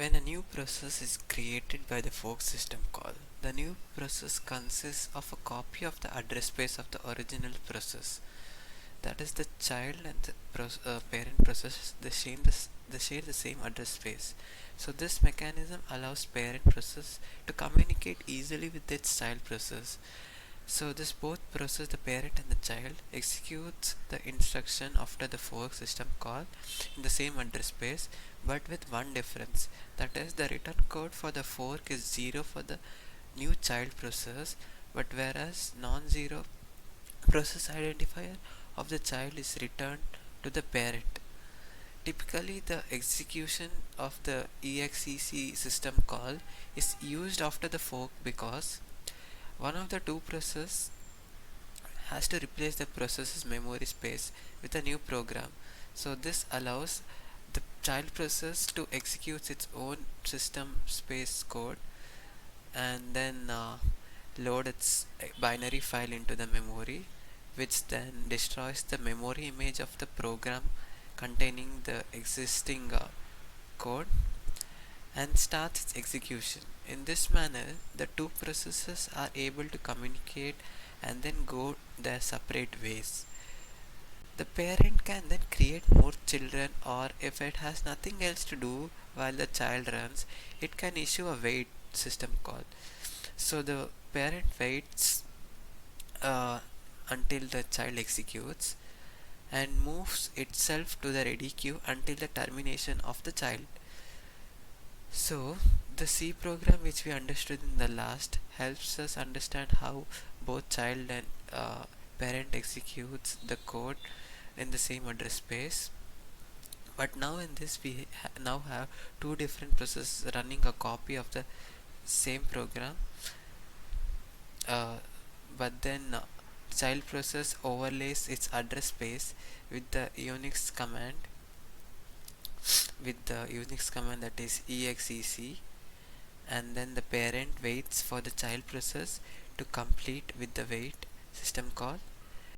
When a new process is created by the fork system call, the new process consists of a copy of the address space of the original process. That is, the child and the parent process they share the same address space. So this mechanism allows parent process to communicate easily with its child process. So this both process, the parent and the child, executes the instruction after the fork system call in the same address space, but with one difference. That is, the return code for the fork is 0 for the new child process, but whereas non-zero process identifier of the child is returned to the parent. Typically, the execution of the exec system call is used after the fork because one of the two processes has to replace the process's memory space with a new program. So this allows the child process to execute its own system space code and then load its binary file into the memory, which then destroys the memory image of the program containing the existing code and starts its execution. In this manner, the two processes are able to communicate and then go their separate ways. The parent can then create more children, or if it has nothing else to do while the child runs, it can issue a wait system call. So the parent waits uh, until the child executes and moves itself to the ready queue until the termination of the child. So, the C program which we understood in the last helps us understand how both child and parent executes the code in the same address space. But now in this we now have two different processes running a copy of the same program. Uh, but then child process overlays its address space with the Unix command that is exec, and then the parent waits for the child process to complete with the wait system call,